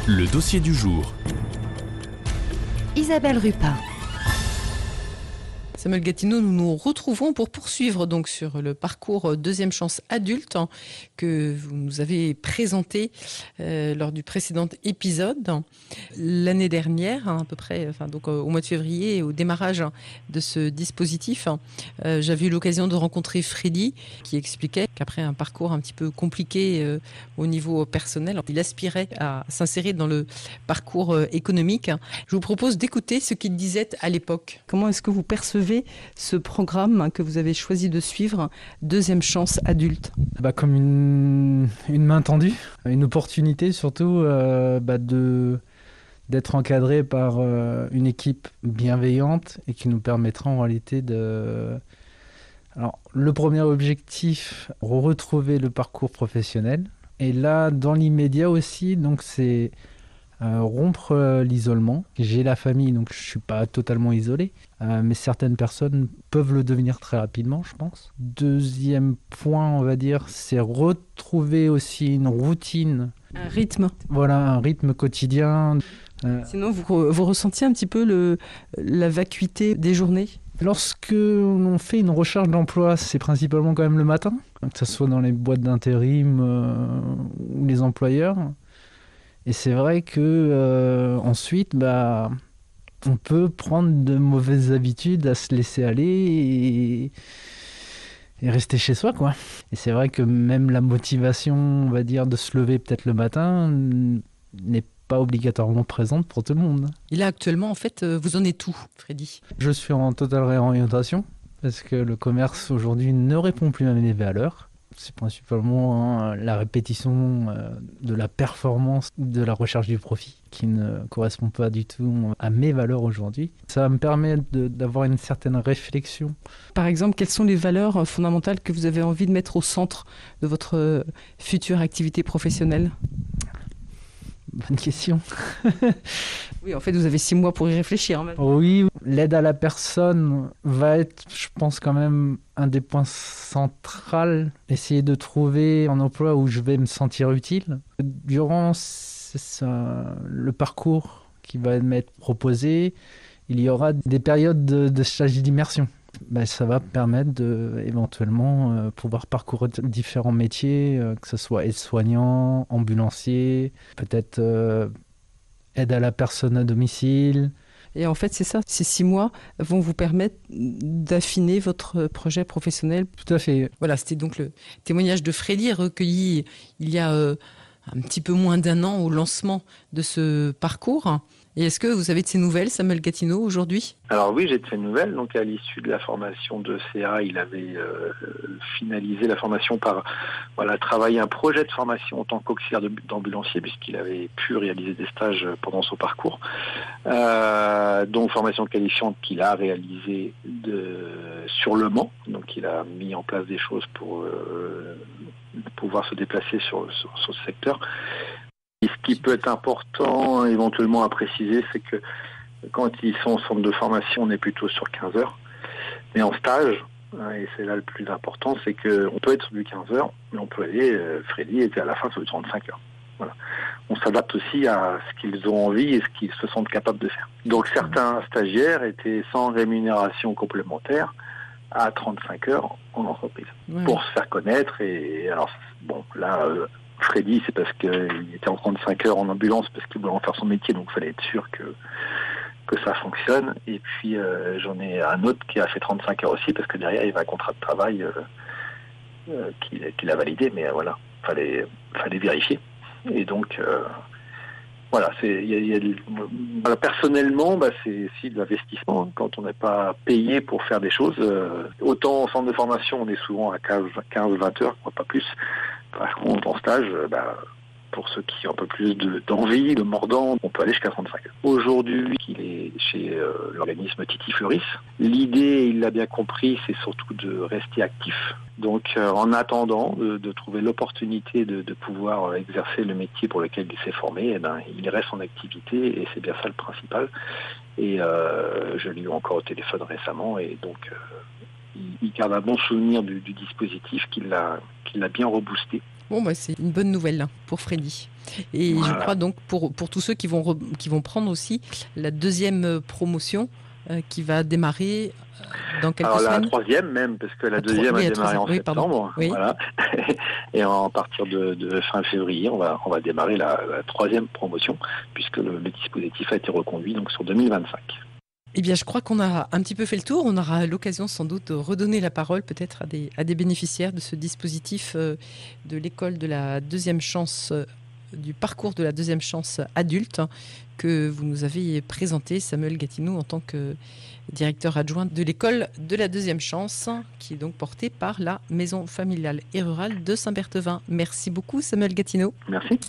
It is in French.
Le dossier du jour. Isabelle Rupin. Samuel Gatineau, nous nous retrouvons pour poursuivre donc sur le parcours Deuxième Chance Adulte que vous nous avez présenté lors du précédent épisode. L'année dernière, à peu près, donc au mois de février, au démarrage de ce dispositif, j'avais eu l'occasion de rencontrer Freddy qui expliquait qu'après un parcours un petit peu compliqué au niveau personnel, il aspirait à s'insérer dans le parcours économique. Je vous propose d'écouter ce qu'il disait à l'époque. Comment est-ce que vous percevez ce programme que vous avez choisi de suivre, Deuxième Chance Adulte? Comme une main tendue, une opportunité surtout d'être encadré par une équipe bienveillante et qui nous permettra en réalité de... Alors, le premier objectif, retrouver le parcours professionnel. Et là, dans l'immédiat aussi, donc c'est rompre l'isolement. J'ai la famille, donc je ne suis pas totalement isolé, mais certaines personnes peuvent le devenir très rapidement, je pense. Deuxième point, on va dire, c'est retrouver aussi une routine. Un rythme. Voilà, un rythme quotidien. Sinon, vous ressentiez un petit peu la vacuité des journées? Lorsque l'on fait une recherche d'emploi, c'est principalement quand même le matin, que ce soit dans les boîtes d'intérim ou les employeurs. Et c'est vrai que ensuite, on peut prendre de mauvaises habitudes à se laisser aller et rester chez soi, quoi. Et c'est vrai que même la motivation, on va dire, de se lever peut-être le matin n'est pas obligatoirement présente pour tout le monde. Et là, actuellement, en fait, vous en êtes où, Freddy? Je suis en totale réorientation parce que le commerce aujourd'hui ne répond plus à mes valeurs. C'est principalement la répétition de la performance, de la recherche du profit qui ne correspond pas du tout à mes valeurs aujourd'hui. Ça me permet d'avoir une certaine réflexion. Par exemple, quelles sont les valeurs fondamentales que vous avez envie de mettre au centre de votre future activité professionnelle? Bonne question. Oui, en fait, vous avez 6 mois pour y réfléchir. Oui, l'aide à la personne va être, je pense, quand même un des points centraux. Essayer de trouver un emploi où je vais me sentir utile. Durant le parcours qui va m'être proposé, il y aura des périodes de stage d'immersion. Ça va permettre de éventuellement pouvoir parcourir différents métiers, que ce soit aide-soignant, ambulancier, peut-être aide à la personne à domicile. Et en fait, c'est ça, ces 6 mois vont vous permettre d'affiner votre projet professionnel. Tout à fait. Voilà, c'était donc le témoignage de Freddy recueilli il y a un petit peu moins d'1 an au lancement de ce parcours. Et est-ce que vous avez de ces nouvelles, Samuel Gatineau, aujourd'hui? Alors oui, j'ai de ces nouvelles. Donc à l'issue de la formation de CA, il avait finalisé la formation par travailler un projet de formation en tant qu'auxiliaire d'ambulancier, puisqu'il avait pu réaliser des stages pendant son parcours. Donc formation qualifiante qu'il a réalisée sur Le Mans. Donc il a mis en place des choses pour pouvoir se déplacer sur ce secteur. Et ce qui peut être important éventuellement à préciser, c'est que quand ils sont en centre de formation, on est plutôt sur 15 heures. Mais en stage, et c'est là le plus important, c'est qu'on peut être sur du 15 heures, mais on peut aller, Freddy était à la fin sur du 35 heures. Voilà. On s'adapte aussi à ce qu'ils ont envie et ce qu'ils se sentent capables de faire. Donc certains stagiaires étaient sans rémunération complémentaire à 35 heures en entreprise pour se faire connaître. Et alors, Freddy, c'est parce qu'il était en 35 heures en ambulance parce qu'il voulait en faire son métier, donc il fallait être sûr que ça fonctionne. Et puis j'en ai un autre qui a fait 35 heures aussi parce que derrière il y avait un contrat de travail qu'il a validé, mais fallait vérifier. Et donc personnellement, c'est aussi de l'investissement quand on n'est pas payé pour faire des choses. Autant en centre de formation, on est souvent à 15-20 heures, pas plus. Par contre, en stage, pour ceux qui ont un peu plus d'envie, de mordant, on peut aller jusqu'à 35 heures. Aujourd'hui, il est chez l'organisme Titi Fleuris. L'idée, il l'a bien compris, c'est surtout de rester actif. Donc, en attendant de trouver l'opportunité de pouvoir exercer le métier pour lequel il s'est formé, il reste en activité et c'est bien ça le principal. Et je l'ai eu encore au téléphone récemment et donc il garde un bon souvenir du dispositif qu'il a bien reboosté. Bon, c'est une bonne nouvelle pour Freddy. Et Voilà. je crois donc pour tous ceux qui vont prendre aussi la deuxième promotion qui va démarrer dans quelques semaines. La troisième même, parce que la deuxième a démarré en septembre. Oui. Voilà. Et à partir de fin février, on va démarrer la troisième promotion, puisque le dispositif a été reconduit donc sur 2025. Eh bien, je crois qu'on a un petit peu fait le tour. On aura l'occasion sans doute de redonner la parole peut-être à des bénéficiaires de ce dispositif de l'école de la deuxième chance, du parcours de la deuxième chance adulte que vous nous avez présenté, Samuel Gatineau, en tant que directeur adjoint de l'école de la deuxième chance, qui est donc portée par la Maison familiale et rurale de Saint-Berthevin. Merci beaucoup, Samuel Gatineau. Merci.